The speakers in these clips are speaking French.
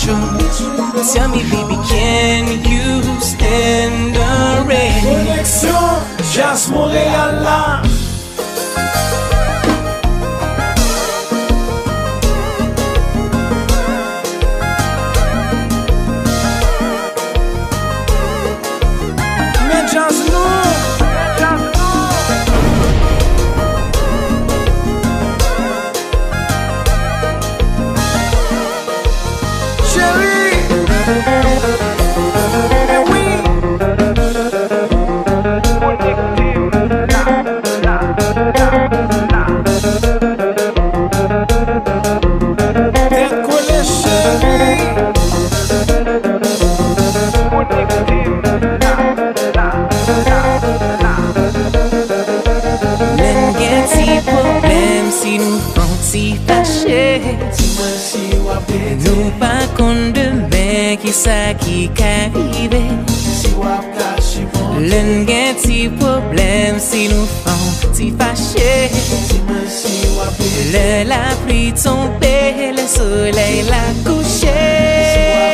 special. Tell me, baby, can you stand the rain? Connexion Jazz Montréal là. Mais jazz nous. Si nous fanti fâché, nous pas compte demain qui ça qui qu'arrive. L'un gen ti problème si nous fanti fâché. La pluie tombe, le soleil la couché.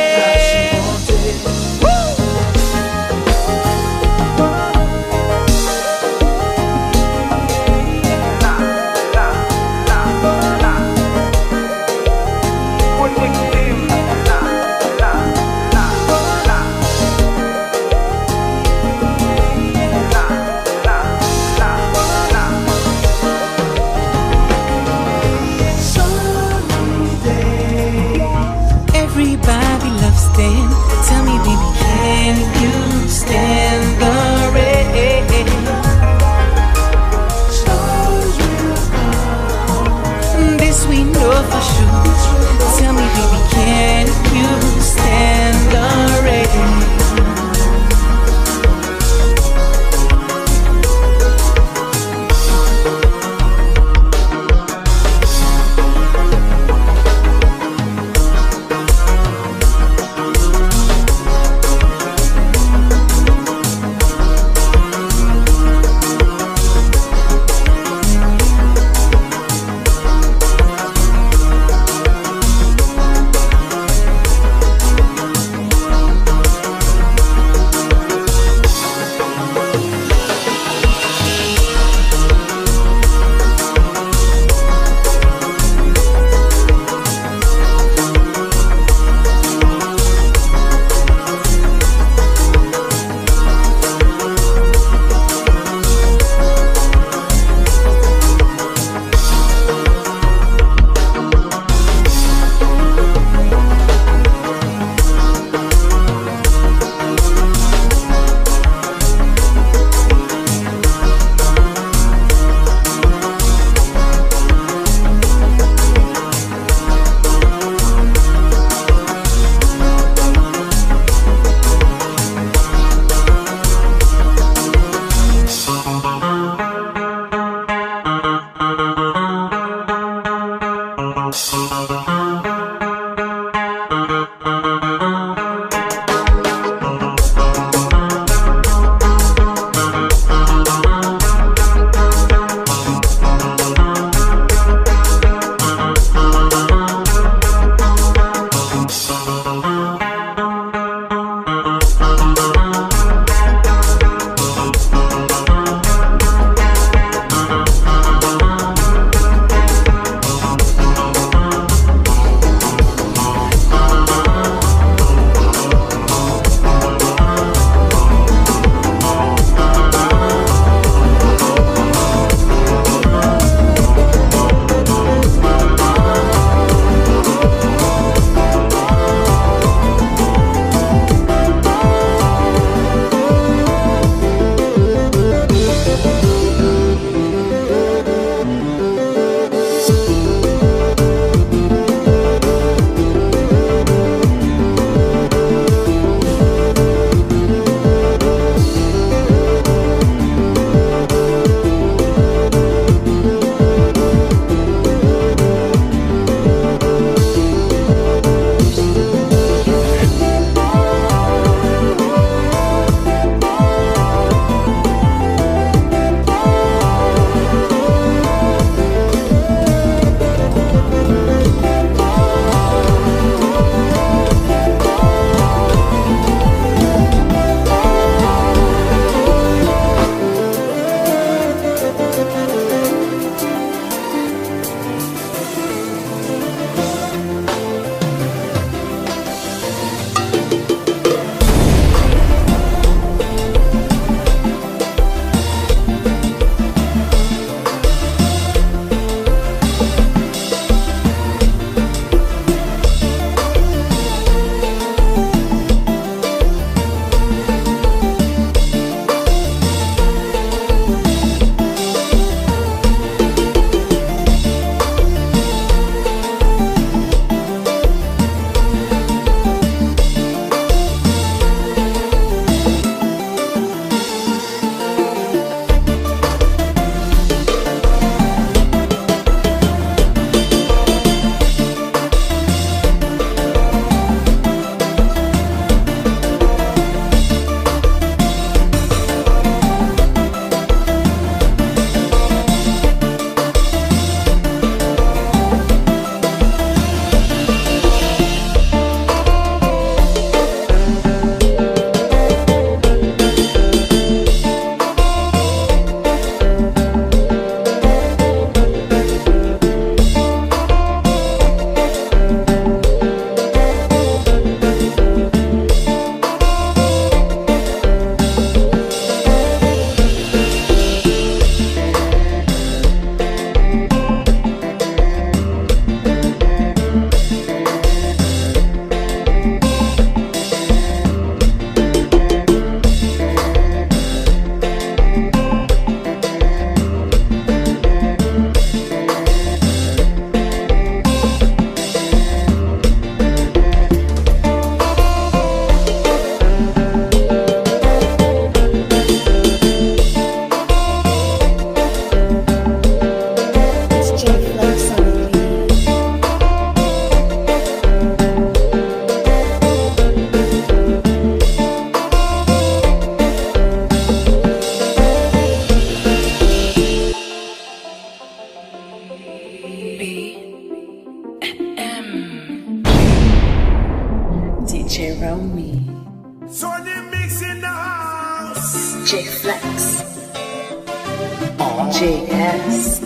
JS.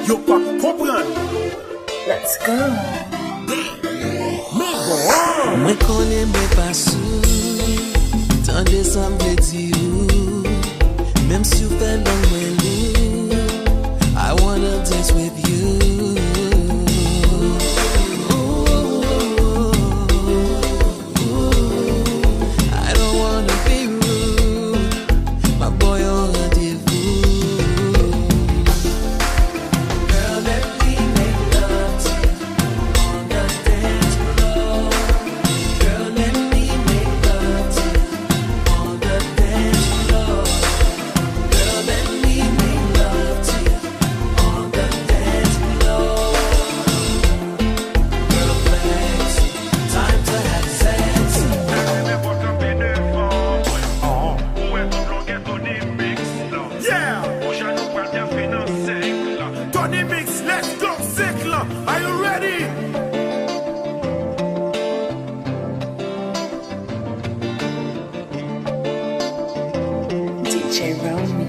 Yo pas comprendre. Let's go. Mwen konen mwen pa sou, tan de san mwen di ou, mem si ou fè long mwen lou, I wanna dance with you. I don't wanna be rude, my boy on rendezvous. Girl, let me make love to you on the dance floor. Girl, let me make love to you on the dance floor. Girl, let me make love to you on the dance floor. Girl, flex, time to have sex. Yeah. Tony Mix, let's go, cycle. Are you ready? DJ Romy.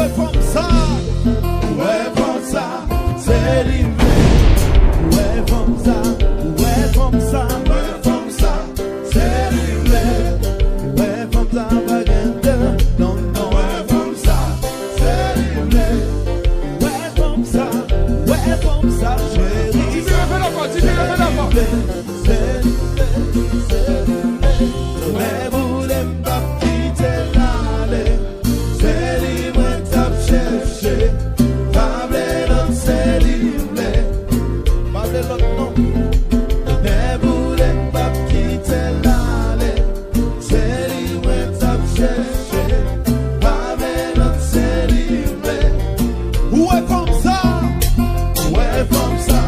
Ouais, comme ça. Ouais, comme ça. C'est livré. Ouais, comme ça. Ouais, comme ça. Ouais, comme ça. C'est livré. Ouais, comme ça. Bagende. Non, non. Ouais, comme ça. C'est livré. Ouais, comme ça. Ouais, comme ça. Chérie. Tu veux faire d'abord, tu veux faire d'abord. C'est livré. C'est livré. Mais vous n'aimez pas quitter l'aller. C'est livré, t'as cherché. Fable dans c'est livré. Fable l'autre non. Mais vous n'aimez pas quitter l'aller. C'est livré, t'as cherché. Fable dans c'est livré. Ouais, comme ça. Ouais, comme ça.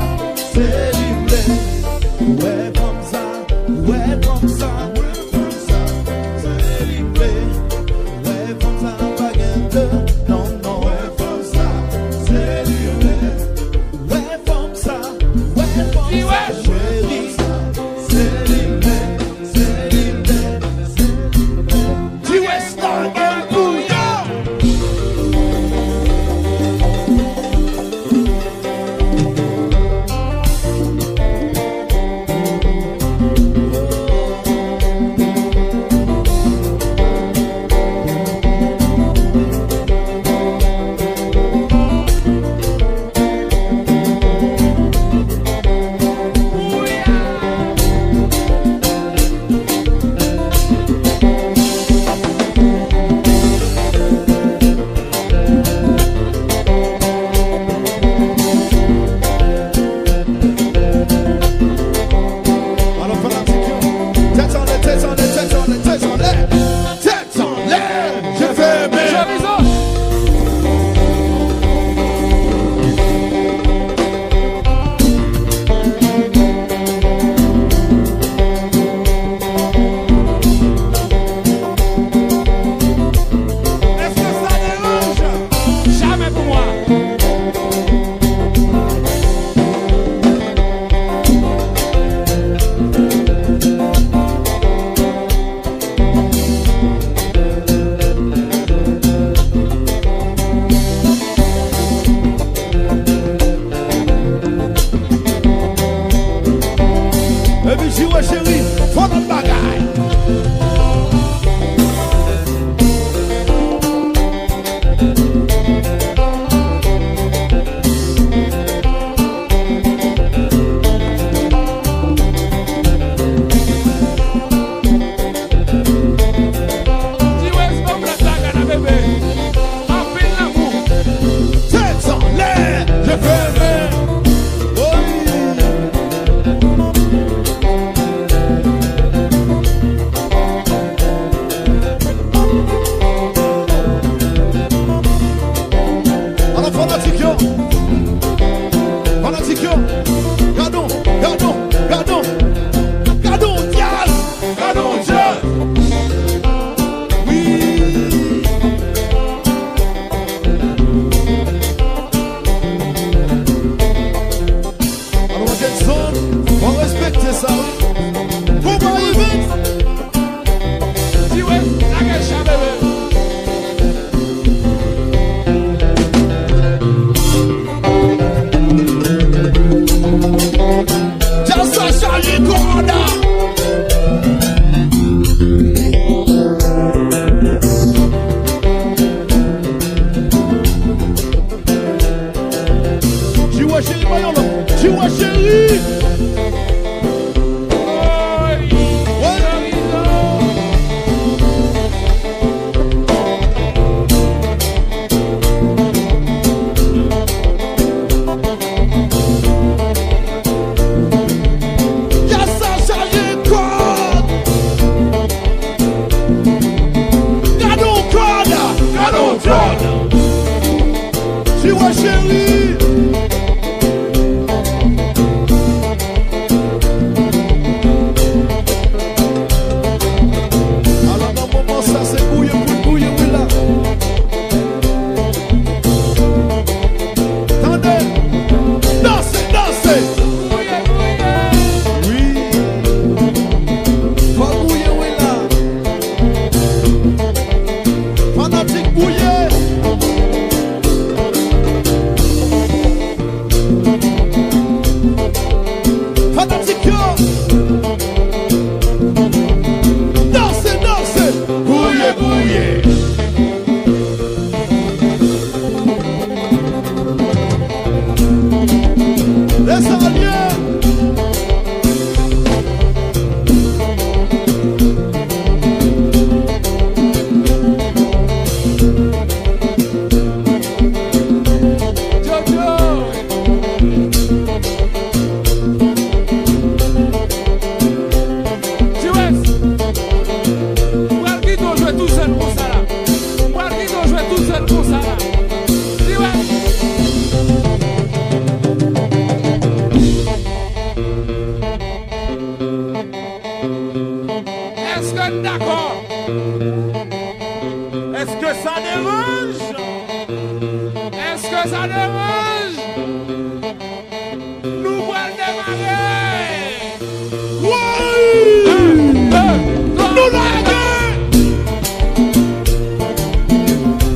C'est livré. Ouais, comme ça. Ouais, comme ça. Ouais, comme ça. C'est livré. Ouais, comme ça. Bagende. Non, non. Ouais, comme ça. C'est livré. Ouais, comme ça. Ouais, comme Dis ça. ouais. Chérie. C'est livré. C'est livré. C'est livré. Tu es star et bouillon. Alors fanatique, tête en l'air, tête en l'air, tête en l'air, tête en l'air, tête en l'air, je fais mes Jean-Rizzo. Est-ce que ça dérange? Jamais pour moi. Et puis j'y ouais chérie, faut notre bagaille. Dis ouais, c'est comme la saga, bébé. Appelle l'amour. Tête en l'air, je fais mes. Alors fanatique yo, fanatique yo, gardons, gardons, gardons, gardons jazz, gardons jazz. Oui. Alors Jackson, on respecte ça. Vous m'arrivez. Dis ouais, la gâche, bébé. Jassa Charlie Corda. Tu vois chérie, voyons là. Tu vois chérie. Oi, Jean-Rizzo. Jassa Charlie Corda. Gardons Corda. Gardons Corda. Tu vois chérie. Alors dans le moment ça c'est bouillé, bouillé, oui là. Attendez. Dansez, dansez. Bouillé, bouillé. Oui. Pas bouillé, oui là. Fanatique bouillé. Est-ce que ça dérange? Nous allons démarrer. Oui! Nous l'avons!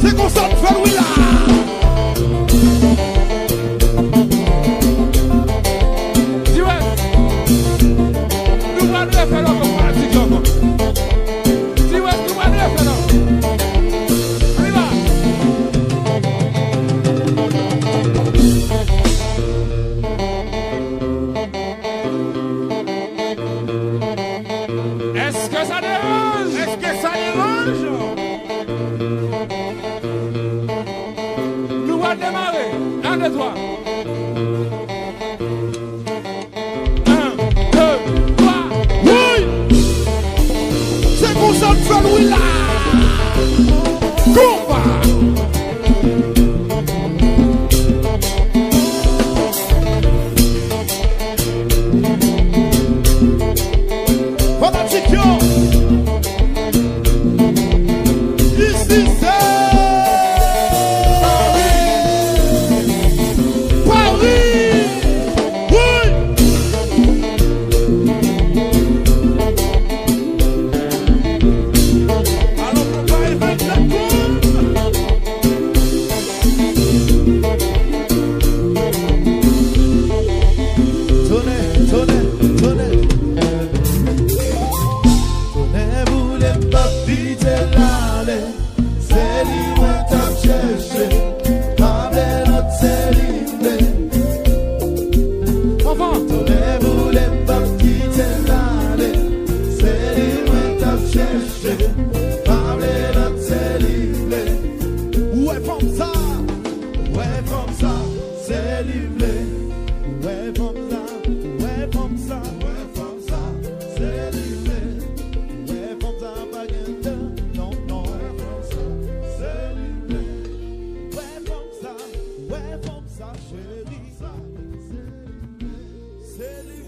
C'est qu'on s'en fait, oui, là! Dis ouais. Nous allons faire le pratique encore. Dis ouais, nous allons faire le. On y va. Est-ce que ça dérange? Est-ce que ça dérange? Nous allons démarrer. 1, 2, 3. 1, 2, 3. Oui! C'est qu'on s'en fait, oui, là! Combat! Fanatiquement! Ici, c'est Paris! Oui! Alors, papa, il va être la Tonnerre, tonnerre, tonnerre. Tonnerre voulait pas piter l'aller. C'est lui moi t'as cherché. Avec notre c'est lui. Enfant. Tonnerre voulait pas quitter l'aller. C'est lui moi t'as cherché. Avec notre c'est lui. Ouais comme ça. Ouais comme ça. C'est lui. Ouais comme ça. Ouais comme ça. Ouais comme ça. C'est lui. Ouais comme ça. Pas gain. Non non. Ouais comme ça. C'est lui. Ouais comme ça. Ouais comme ça. Chérie. C'est lui.